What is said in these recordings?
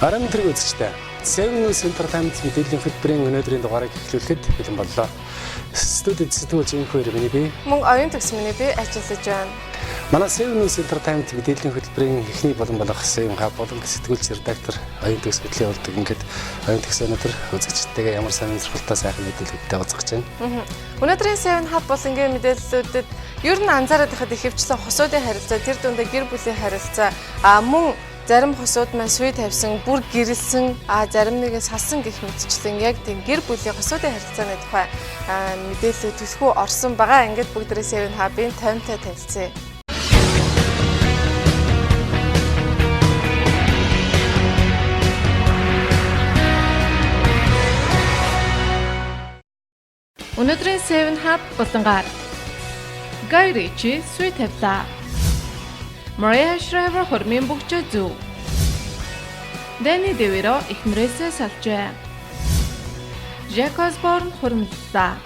Арам тэрэг үзэгчтэй. Seven News Entertainment мэдээллийн хөтөлбөрийн өнөөдрийн дугаарыг эхлүүлэхэд бэлэн боллоо. Студид сэтгүүлч Инхүү миний би. Мөн оюун төгс миний би ажиллаж байна. Манай Seven News Entertainment мэдээллийн хөтөлбөрийн эхний болон болох Seven Hub болон сэтгүүлч редактор оюун төгс хөтлийн урд ингээд оюун төгс өнөөдөр үзэгчтэйгээ ямар сонирхолтой сайхан мэдээлэлтэй уулзах гэж байна. Өнөөдрийн Seven Hub болон ингээд мэдээллүүдэд ер нь анзаараад байхад ихэвчлэн хосуудын харилцаа, тэр дундаа гэр бүлийн харилцаа, мөн зарим хосууд маань сүй тавьсан, бүр гэрэлсэн, зарим нэгээс салсан гэх мэтчлэн яг тийм гэр бүлийн хосуудын харилцааны тухай мэдээлэл төлхөө орсон байгаа. Ингээд бүгдээрээ Seven Hub-ийн таймтай танилцъя. Өнөөдрийн Seven Hub болонгаар Guy Ritchie сүй тавьлаа. Mariah Shriver хормын бүгчөө зөв. Danny DeVito эхнэрээсээ салжээ. Jack Osbourne хуримллаа.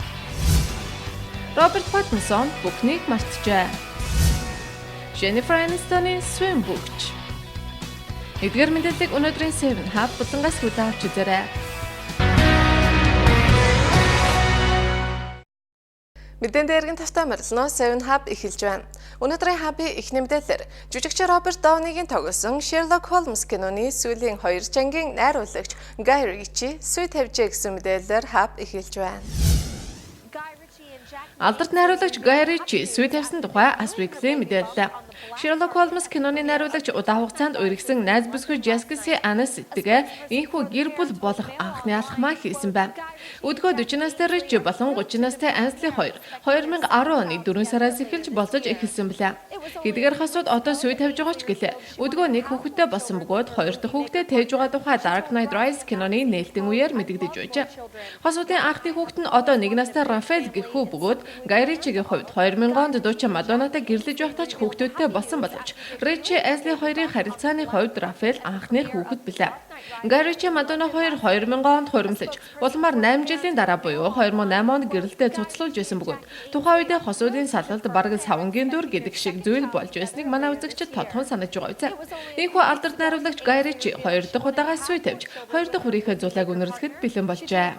Robert Pattinson бүхнийг мартжээ. Jennifer Aniston-ийн swim бүгч. Эдгээр мэдээллийг өнөөдрийн Seven Hub болонгаас хүлээн авч үзээрэй. Мэдэн дээргийн тавтай морилно Seven Hub эхэлж байна. Өнөөдрийн Hub-ийн эхний мэдээлэлээр жүжигч Роберт Даунигийн тоглосон Sherlock Holmes киноны сүүлийн 2 жангийн найруулагч Guy Ritchie сүй тавьжээ гэсэн мэдээлэлээр Hub эхэлж байна. Алдарт найруулагч Guy Ritchie сүй тавьсан тухай Us Weekly мэдээллээ. Sherlock Holmes киноны найруулагч удаа хугацаанд үерхсэн найз бүсгүй Jessica Ann-тэйгээ инхүү гэр бүл болох анхны алхмаа хийсэн байна. Өдгөө 40 настай Ritchie болон 30 настай Ansley хоёр 2010 оны 4 сараас эхэлж болцож эхэлсэн билээ. Хэдийгээр хосууд одоо сүй тавьж байгаа ч гэлээ. Өдгөө нэг хүүхэдтэй болсон бөгөөд хоёр дахь хүүхдээ тавьж байгаа тухай Dark Knight Rises киноны нээлтэн үеэр мэдэгдэж байжээ. Хосуудын анхны хүүхэд нь одоо 1 настай Raphael гэх хүү бөгөөд Guy Ritchie-гийн хувьд 2000 онд дуучин Madonna-тай гэрлэж байхдаа ч хүүхдүүдтэй болсон боловч Ritchie Ansley хоёрын харилцааны хувьд Raphael анхны хүүхэд билээ. Guy Ritchie Madonna хоёр 2000 онд хуримлаж, улмаар 8 жилийн дараа буюу 2008 онд гэрэлтэй цуцлуулж байсан бөгөөд тухайн үедээ хосуудын салалт бараг савангийн дүр гэдэг шиг зүйл болж байсныг манай үзэгчид тодхон санаж байгаа үзье. Ийхүү алдарт найруулагч Guy Ritchie 2 дахь удаага сүй тавьж 2 дахь үрийнхээ зулайг үнэрлэхэд бэлэн болжээ.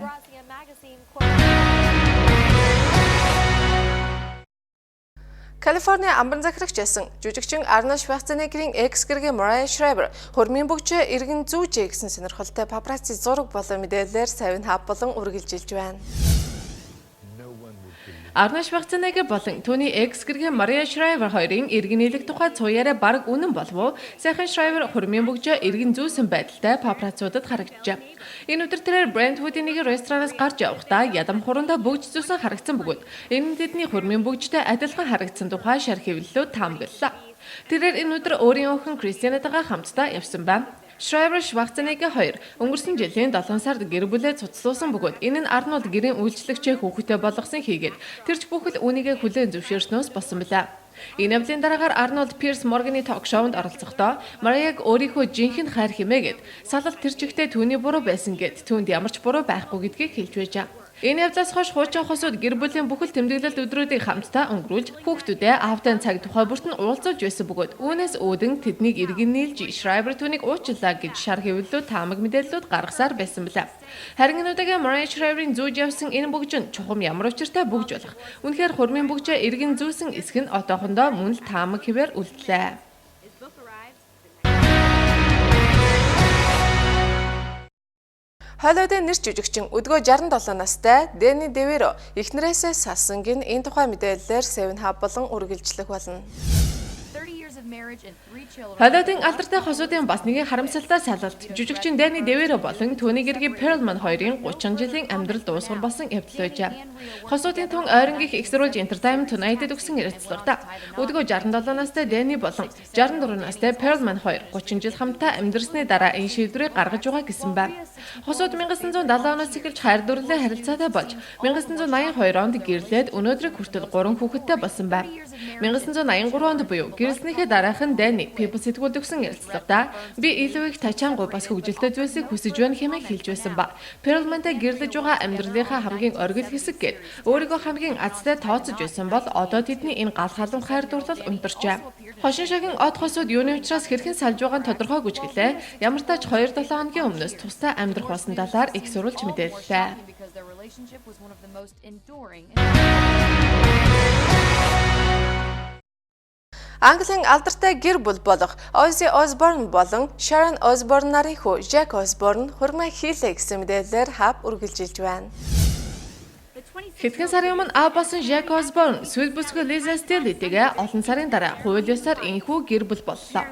Калифорни амбан захирагч байсан жүжигчин Arnold Schwarzenegger-ийн экс гэргийн Mariah Shriver хормын бүгчээ иргэн зүүжээ гэсэн сонирхолтой папарацци зураг болон мэдээлэлээр Seven Hub болон үргэлжилж байна. Arnold Schwarzenegger болон түүний экс гэргийн Mariah Shriver хоёрын иргэн нийлэх тухай цууяраа бараг үнэн болов уу? Сайхан Shriver хормын бүгжээ иргэн зүүсэн байдалтай папараццуудад харагджээ. Энэ өдөр тэрээр Brentwood-ийн нэг ресторанаас гарч явахдаа ядам хурандаа бүгж зүүсэн харагдсан бөгөөд энэ тэдний хормын бүгжтэй адилхан харагдсан тухай шар хэвлэлүүд таамаглалаа. Тэрээр энэ өдөр өөрийн охин Кристианатайгаа хамтдаа явсан байна. Shriver Schwarzenegger хоёр өнгөрсөн жилийн 7 сард гэр бүлээ цуцлуулсан бөгөөд энэ нь Arnold гэрийн үйлчлэгчээ хүүхэдтэй болгосон хийгээд тэрч бүхэл үүнийгээ хүлээн зөвшөөрснөөс болсон билээ. Энэ явдлын дараагаар Arnold Piers Morgan-ы ток-шоунд оролцохдоо Mariah-г өөрийнхөө жинхэнэ хайр хэмээгээд салалт тэр чигтээ түүний буруу байсан гэд түүнд ямар ч буруу байхгүй гэдгийг хэлж байжээ. Энэ явдлаас хойш хуучин хосууд гэр бүлийн бүхэл тэмдэглэлт өдрүүдийг хамтдаа өнгөрүүлж хүүхдүүдээ аавтай цаг тухай бүрт нь уулзуулж байсан бөгөөд үүнээс үүдэн тэднийг иргэн нийлж Shriver түүнийг уучлаа гэж шар хэвлэлүүд таамаг мэдээллүүд гаргасаар байсан билээ. Харин энэ удаагийн Mariah Shriver-ийн зүүж явсан энэ бүгж нь чухам ямар учиртай бүгж болох. Үнэхээр хурмын бүгжээ иргэн зүүсэн эсэх нь одоохондоо мөн л таамаг хэвээр үлдлээ. Холливуудын нэр жүжигчин өдгөө 67 настай Danny DeVito эхнэрээсээ салсан гин энэ тухай мэдээллээр Seven Hub болон үргэлжлэх болно. Холливуудын алдартай хосуудын бас нэгэн харамсалтай салалт жүжигчин Danny DeVito болон түүний гэргийн Perlman хоёрын 30 жилийн амьдрал дуусгар болсон явдал байжээ. Хосуудын тун ойронгих Extreme Entertainment Tonight-д өгсөн ярилцлагада өдгөө 67 настай Danny болон 64 настай Perlman хоёр 30 жил хамтдаа амьдрсны дараа энэ шийдвэрийг гаргаж байгаа гэсэн байна. Хосууд 1970 оноос эхэлж хайр дурлалын харилцаатай болж 1982 онд гэрлээд өнөөдрийг хүртэл 3 хүүхэдтэй болсон байна. 1983 онд буюу гэрэлснийхээ дараах нь Дани People сэтгүүлд өгсөн ярилцлагада би илүү их тачаангуй бас хөгжилтэй зүйлсийг хүсэж байна хэмээн хэлж байсан ба. Perlman-тай гэрлэж байгаа амьдралынхаа хамгийн оргил хэсэг гэд өөрийгөө хамгийн азтай тооцож байсан бол одоо тэдний энэ гал халуун хайр дурлал унтарчээ. Хошин шагийн од хосууд юуны учраас хэрхэн салж байгаа нь тодорхойгүй ч гэлээ. Ямар тач 2-7 хоногийн өмнөөс тусдаа амьдрах болсон талаар их сурвалж мэдээллээ. Английн алдартай гэр бүл болох Ozzy Osbourne болон Sharon Osbourne нарын хүү Jack Osbourne хурмаа хийлээ гэсэн мэдээлэлээр хав үргэлжилж байна. Хэдхэн сарын өмнө болсон Jack Osbourne сүүл бүсгүй Lisa Steele-тэйгээ олон сарын дараа хууль ёсоор энэхүү гэр бүл боллоо.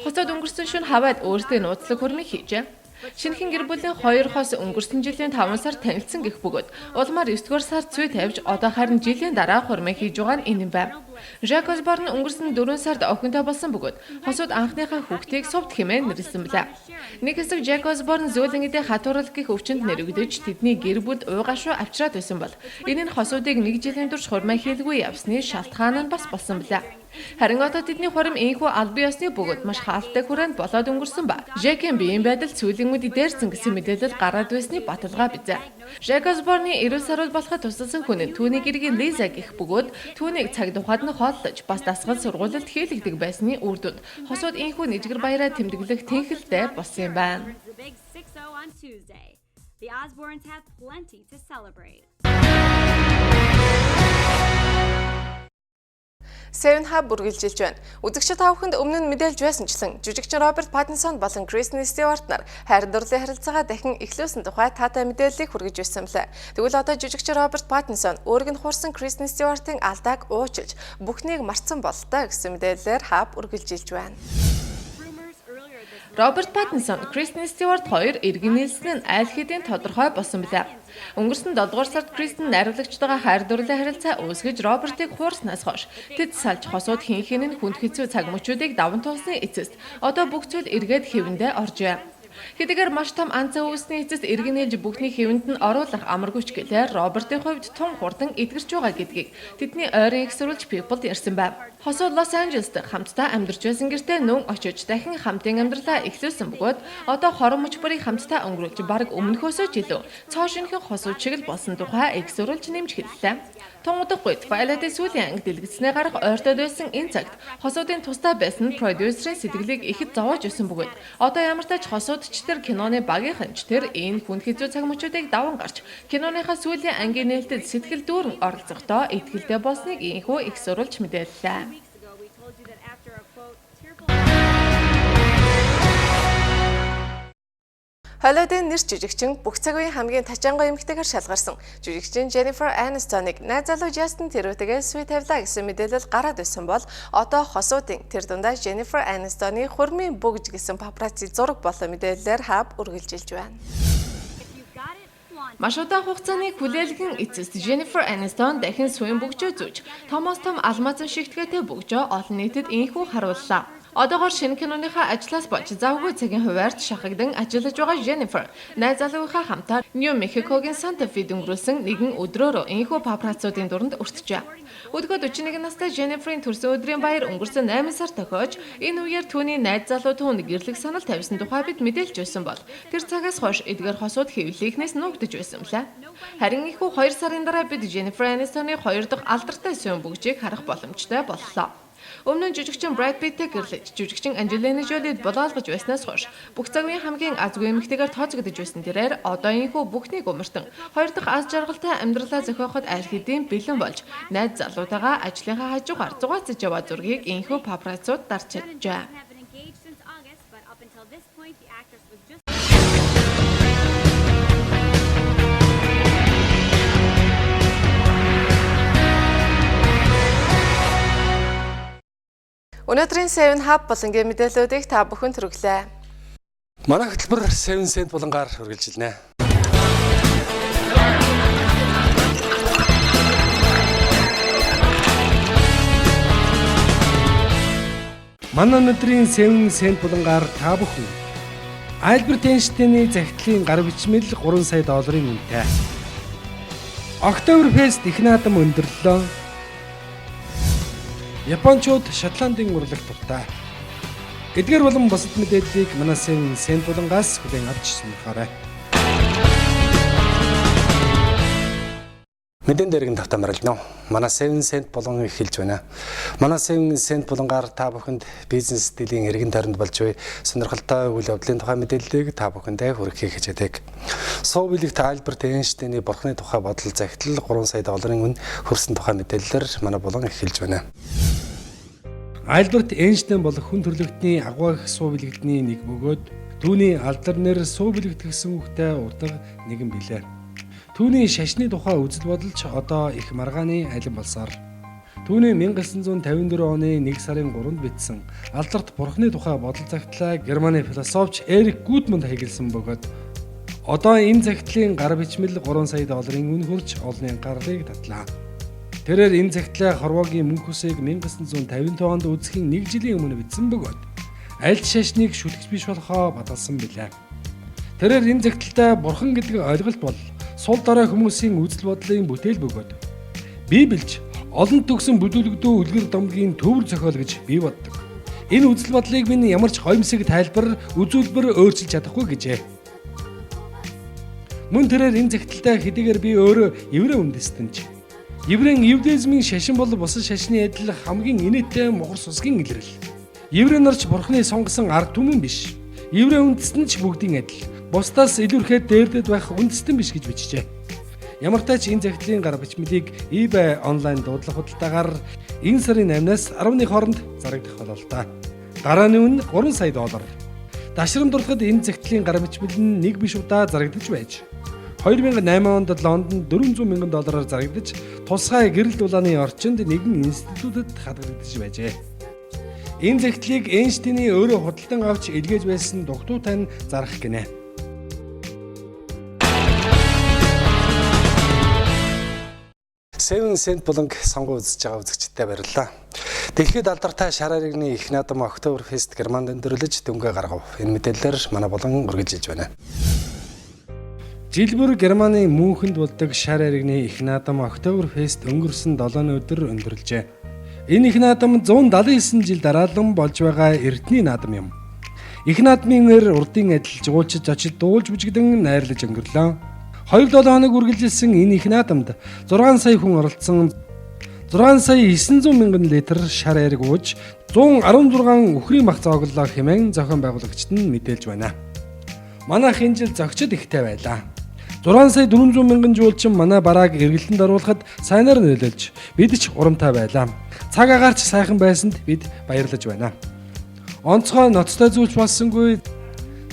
Хоцод өнгөрсөн шөнө хаваад өөртөө нууцлаг хурмыг хийжээ. Шинэхэн гэр бүлийн 2 хос өнгөрсөн жилийн 5 сар танилцсан гэх бөгөөд улмаар 9-р сар цүй тавьж одоо харин жилийн дараа хурмыг хийж байгаа нь энэ юм байна. Jack Osbourne өнгөрсөн 4 сард охинтой болсон бөгөөд хосууд анхныхаа хүүхдийг Сувд хэмээн нэрлсэн билээ. Нэг хэсэг Jack Osbourne зөөлөнгөдөө хатуурал гэх өвчнөд нэрвэгдэж тэдний гэр бүлд уйгашуу авчраад байсан бол энэ нь хосуудыг 1 жилийн турш хурмаа хийлгүй явсны шалтгаан нь бас болсон билээ. Харин одоо тэдний хурим энэхүү аль бие усны бөгөөд маш хаалттай хүрээнд болоод өнгөрсөн ба Jack-ийн биеийн байдал сүүлийн үед дээрсэн гэсэн мэдээлэл гараад байсны баталгаа бизээ. Jack Osbourne-ийн 90 саруул болоход тусалсан хүн нь түүний гэргийн Lisa гэх бөгөөд түүнийг цаг тухайд нь хооллож бас дасгал сургуульд хийлэгдэг байсны үр дүнд хосууд энэхүү нэжгэр баяраа тэмдэглэх тэнхэлтэй болсон юм байна. Seven Hub үргэлжилж байна. Үзэгчид тавханд өмнө нь мэдээлж байсанчлан жүжигчин Роберт Паттинсон болон Кристен Стюарт нар хайр дурлалын харилцаагаа дахин эхлүүлсэн тухай таатай мэдээллийг хүргэж байсан млээ. Тэгвэл одоо жүжигчин Роберт Паттинсон өөрийг нь хуурсан Кристен Стюартын алдааг уучлж бүхнийг мартсан бололтой гэсэн мэдээллээр Hub үргэлжилж байна. Роберт Паттинсон, Кристен Стюарт хоёр эргэн нийлсэн нь аль хэдийн тодорхой болсон билээ. Өнгөрсөн 7-р сард Кристен найруулагчтайгаа хайр дурлалын харилцаа үүсгэж Робертыг хуурснаас хойш тэд салж хосууд хинхэн нь хүнд хэцүү цаг мөчүүдийг даван туулсны эцэст одоо бүх зүйл эргээд хэвэндээ оржээ. Хэдийгээр маш том анцаа үүсний эцэст эргэн нийлж бүхний хэвэнд нь оруулах амаргүйч гэлээр Робертын хувьд тун хурдан эдгэрч байгаа гэдгийг тэдний ойрын их сурвалж People ярьсан байв. Хосууд Лос Анжелест хамтдаа амьдарч байсан гэртээ нүүн очиж дахин хамтын амьдралаа эхлүүлсэн бөгөөд одоо хорон мөч бүрийг хамтдаа өнгөрүүлж бараг өмнөхөөсөө ч илүү цоо шинхэн хосууд шиг л болсон тухай их сурвалж нэмж хэллээ. Тунгадахгүй Twilight-ийн сүүлийн анги дэлгэцснээ гарах ойртоод байсан энэ цагт хосуудын тусдаа байсан продюсерийн сэтгэлийг ихэд зовоож өсөн бөгөөд одоо ямар ч тач хосуудчдэр киноны багийнханч тэр энэ хүнд хэцүү цаг мөчүүдийг даван гарч киноныхаа сүүлийн ангийн нээлтэд сэтгэл дүүрэн оролцохдоо итгэлтэй болсныг ийхүү их сурвалж мэдээллээ. Холливуудын нэр жүжигчин бүх цаг үеийн хамгийн тачаангуй эмэгтэйгээр шалгарсан жүжигчин Jennifer Aniston-ыг найз залуу Justin Theroux-тэйгээ сүй тавилаа гэсэн мэдээлэл гараад байсан бол одоо хосуудын тэр дундаа Jennifer Aniston-ы хурмын бүгж гэсэн папарацци зураг болон мэдээллээр Hub үргэлжилж байна. Маш удаан хугацааны хүлээлгэн эцэст Jennifer Aniston дахин сүйн бүгжөө зүүж Томас Том алмазан шигтгээтэй бүгжөө олон нийтэд инхүү харууллаа. Одоогоор шинэ киноныхаа ажлаас болж завгүй цагийн хуваарьд шахагдан ажиллаж байгаа Jennifer найз залуугийнхаа хамтаар New Mexico-гийн Santa Fe өнгөрүүлсэн нэгэн өдрөөрөө энэхүү папараццуудын дунд өртжээ. Өдгөө 41 настай Jennifer-ийн төрсөн өдрийн баяр өнгөрсөн 8 сар тохиож энэ үеэр түүний найз залуу түүнд гэрлэх санал тавьсан тухай бид мэдээлж байсан бол тэр цагаас хойш эдгээр хосууд хэвлэлийнхнээс нуугдж байсан млээ. Харин энэхүү 2 сарын дараа бид Jennifer Aniston-ы 2 дахь алдартай сүйн бүгжийг харах боломжтой боллоо. Өмнө нь жүжигчин Brad Pitt-тэй гэрлэж жүжигчин Angelina Jolie-д болоолгож байснаас хойш бүх цаг үеийн хамгийн азгүй эмэгтэйгээр тооцогдож байсан тэрээр одоо энэхүү бүхнийг умартан 2 дахь аз жаргалтай амьдралаа зохиоход аль хэдийн бэлэн болж найз залуутайгаа ажлынхаа хажуугаар зугаацж яваа зургийг энэхүү папараццууд дарж чаджээ. Өнөөдрийн Seven Hub болон мэдээллүүдийг та бүхэнд хүргэлээ. Манай хөтөлбөр 7 cent булангаар үргэлжилнэ. Манай өнөөдрийн 7 cent булангаар та бүхэн Альберт Эйнштейний захидлын гар бичмэл 3 сая долларын үнэтэй. Октоберфест их наадам өндөрлөө. Япончууд Шотландын урлагт дуртай. Эдгээр болон бусад мэдээллийг манай Сент булангаас хүлээн авч сонирхоорой. Мэдэн дээргэн тавтан марилно. Манай 7 Cent булан эхэлж байна. Манай 7 Cent булангаар та бүхэнд бизнес дилийн эргэн тойронд болж буй сонирхолтой үйл явдлын тухай мэдээллийг та бүхэндээ хүргэхийг хичээдэг. Суу билэгт Альберт Эйнштейний бурхны тухай бодол загтал 3 сая долларын үн хөрсөн тухай мэдээллээр манай булан эхэлж байна. Альберт Эйнштейн бол хүн төрөлхтний агвах суу билэгтний нэг бөгөөд түүний алдар нэр суу билэгтгсэн хүүхдэд урдаг нэгэн билээ. Түүний шашны тухай үзэл бодолч одоо их маргааны алин болсоор түүний 1954 оны 1 сарын 3-нд бичсэн алдарт бурхны тухай бодол загтлаа Германы философч Эрик Гудманд хэглэсэн бөгөөд одоо энэ загтлын гар бичмэл 3 сая долларын үн хөрч олонний гарлыг татлаа. Тэрээр энэ загтлаа Хорвогийн мөнх усыг 1955 онд үзэхийн 1 жилийн өмнө бичсэн бөгөөд аль шашныг шүтгэж биш болохоо бодолсон билээ. Тэрээр энэ загталтаа бурхан гэдэг ойлголт бол сул дорой хүмүүсийн үзэл бодлын бүтээл бөгөөд Библич олон төгсөн бүдүүлгдөө үлгэр домгийн төвөр зохиол гэж би боддог. Энэ үзэл бодлыг минь ямар ч гоёмсог тайлбар, үзүүлбэр өөрчилж чадахгүй гэжээ. Мөн тэрээр энэ загталтаа хэдийгээр би өөрөө еврей үндэстэнч. Еврейн евдизмын шашин бол бусад шашны адил хамгийн инээдтэй мухар сусгийн илрэл. Еврей нарч бурхны сонгосон ард түмэн биш. Еврей үндэстэн ч бүгдийн адил. Бусдаас илүүрхэд дээрдэд байх үндэстэн биш гэж бичжээ. Ямар ч тач энэ загтлын гар бичмэлийг eBay онлайн дуудлага худалдаагаар энэ сарын 8-наас 10-ны хооронд зарагдах бололтой. Гарааны үн 3 сая доллар. Дашрам дуртахад энэ загтлын гар бичмэл нь нэг биш удаа зарагдаж байж 2008 онд Лондонд 400 мянган доллараар зарагдаж тусгай гэрэл дулааны орчинд нэгэн институтэд хадгалагдаж байжээ. Энэ загтлыг Эйнштейний өөрөө худалдан авч илгээж байсан дугтуу тань зарах гинэ. 7 Cent буланг сонгон үзэж байгаа үзэгчдэд баярлалаа. Дэлхийд алдартай шар аригны их наадам Октоберфест Германд өндөрлөж дөнгөө гаргав. Энэ мэдээлэлээр манай булан үргэлжилж байна. Жилбэр Германы Мюнхенд болдог шар аригны их наадам Октоберфест өнгөрсөн 7 өдөр өндөрлжээ. Энэ их наадам 179 жил дараалан болж байгаа эртний наадам юм. Их наадмын эр урдын адил жуулчиж очиж дуулж бүжигдэн найрлаж өнгөрлөө. 2-7 хоног үргэлжилсэн энэ их наадамд 6 сая хүн оролцсон 6 сая 900 мянган литр шар ариг ууж 116 үхрийн мах зооглолоо хэмээн зохион байгуулагчид нь мэдээлж байна. Манайх энэ жил зөгчд ихтэй байлаа. 6 сая 400 мянган жуулчин манай барааг эргэлтэнд оруулахад сайнаар нөлөөлж бид ч урамтай байлаа. Цаг агаарч сайхан байсанд бид баярлаж байна. Онцгой ноцтой зүйлч болсонгүй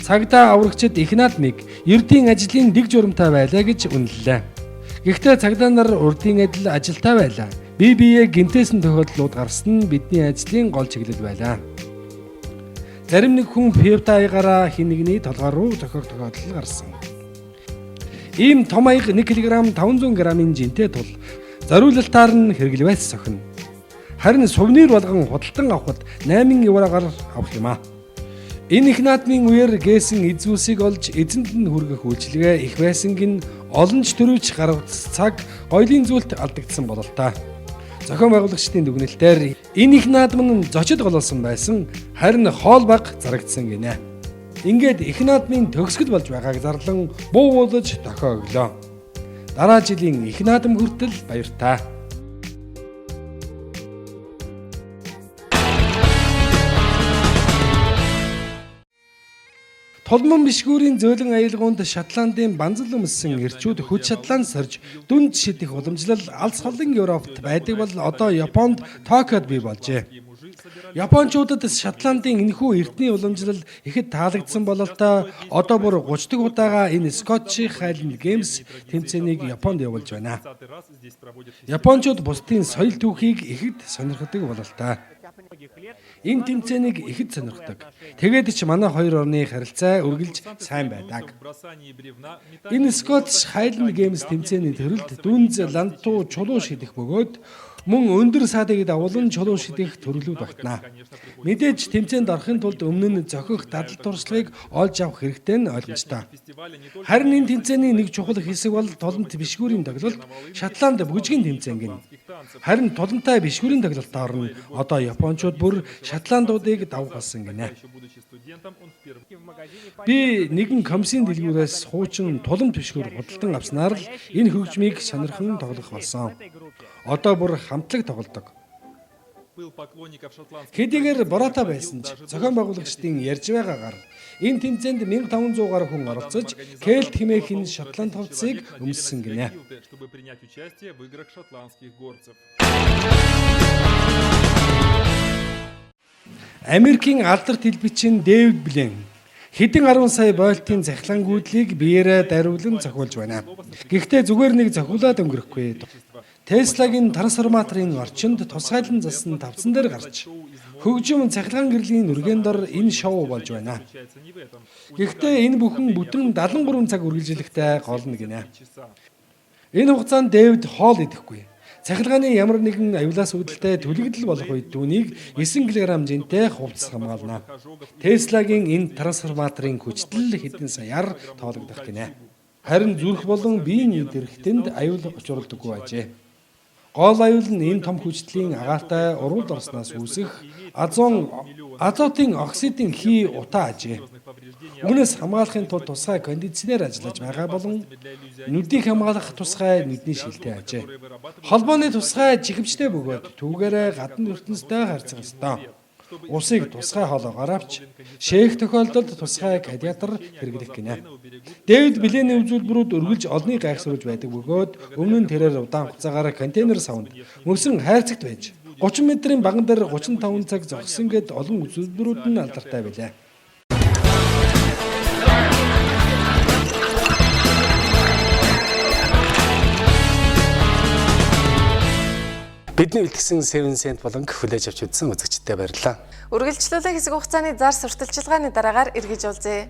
цагдаа аврагчид их наадмыг ердийн ажлын дэг журамтай байлаа гэж үнэллээ. Гэхдээ цагдаа нар урдын адил ажилтай байлаа. Бие гэмтээсэн тохиолдлууд гарсан нь бидний ажлын гол чиглэл байлаа. Зарим нэг хүн певтайгаараа хин нэгний толгой руу зохиох тохиолдол гарсан. Ийм том аяг 1 кг 500 г-ийн жинтэй тул зориулалтаар нь хэрэглэвэс сохино. Харин сувнир болгон худалдан авахд 8 еврогаар авах юм аа. Энэ их наадмын үеэр гээсэн эзүүсийг олж эзэнд нь хүргэх үйлчилгээ их байсанг нь олон ч төрүүлж гаргацсан цаг гоёлын зүйлд алдагдсан бололтой. Зохион байгуулагчдын дүгнэлтээр энэ их наадам нь зочид гололсон байсан харин хоол баг зарагдсан гинэ. Ингээд их наадмын төгсгөл болж байгааг зарлан буууулж дохио өглөө. Дараа жилийн их наадам хүртэл баяртай. Толмон бишгүүрийн зөөлөн аялгаунд Шотландын банзал өмссөн эрчүүд хөд Шотланд сорж дүнд шидэх уламжлал алс холын Европт байдаг бол одоо Японд Токиод бий болжээ. Япончуудад Шотландын энэхүү эртний уламжлал ихэд таалагдсан бололтой одоо бүр 30 дахь удаага энэ Scottish Highland Games тэмцээнийг Японд явуулж байна. Япончууд бусдын соёл түүхийг ихэд сонирхдаг бололтой. Энэ тэмцээнийг ихэд сонирхдаг. Тэгээд ч манай хоёр орны харилцаа үргэлж сайн байдаг. Энэ Scottish Highland Games тэмцээний төрөлд дүнз лантуу чулуу шидэх бөгөөд Мөн өндөр саадыг дагуулan чулуу шидэх төрлүүд багтана. Мэдээж тэмцээнд орохын тулд өмнө нь зохих дадал туршлагыг олж авах хэрэгтэй нь ойлгомжтой. Харин энэ тэмцээний нэг чухал хэсэг бол тулант бишгүүрийн тоглолт, Шотланд бүжгийн тэмцээн гин. Харин тулантай бишгүүрийн тоглолтоор нь одоо японочууд бүр шотландуудыг давх болсон гинэ. Би нэгэн комиссийн дэлгүүрээс хуучин тулант бишгүүр худалдан авснаар л энэ хөгжмийг сонирхон тоглох болсон. Одоо бүр хамтлаг тоглодог. Хэдийгээр бороотой байсан ч зохион байгуулагчдын ярьж байгаагаар энэ тэмцээнд 1500 гаруй хүн оролцож Кельт хэмээхийн Шотланд хувцсыг өмссөн гинэ. Америкийн алдарт хэлбэчин Дэвид Блэн хэдэн 10 сая бойлтын захилгаангүйдлийг биеэрээ дариулан зохиулж байна. Гэхдээ зүгээр нэг зохиулаад өнгөрөхгүй. Tesla-гийн трансформаторын орчинд тусгайлан зассан тавцан дээр гарч хөгжим цахилгаан гэрлийн нүргэн дор энэ шоу болж байна. Гэхдээ энэ бүхэн бүтэн 73 цаг үргэлжлэхтэй гол нь гинэ. Энэ хугацаанд Дэвид хоол идэхгүй. Цахилгааны ямар нэгэн аюулаас үүдэлтэй түлэгдэл болох үед түүнийг 9 кг жинтэй хувцас хамгаална. Tesla-гийн энэ трансформаторын хүчтэл хэдэн саяар тоологдох гинэ. Харин зүрх болон биеийн идэрхтэнд аюул учруулдаггүй ажээ. Гол аюул нь энэ том хүчтлийн агаартай ургуул орсноос үүсэх азотын оксидын хий утаа ажээ. Үүнээс хамгаалахын тулд тусгай кондиционер ажиллаж байгаа болон нүдийг хамгаалах тусгай нүдний шилтэй ажээ. Холбооны тусгай чихвчтэй бөгөөд түүгээрээ гадна ертөнцтэй харьцах ёстой. Усыг тусгай хоолоогоор авч шээх тохиолдолд тусгай радиатор хэрэглэх гинэ. Дэвид Блений үзүүлбэрүүд өргөлж олныг гайхсруулж байдаг бөгөөд өмнө нь тэрээр удаан хугацаагаар контейнер савнд мөсөн хайрцагт байж 30 метрийн баган дээр 35 цаг зогссон гэд олон үзүүлбэрүүд нь алдартай байлаа. Бидний бэлтгэсэн 7 cent болон хүлээж авч үзсэн үзэгчдэд баярлалаа. Үргэлжлүүлэн хэсэг хугацааны зар сурталчилгааны дараагаар эргэж уулзъя.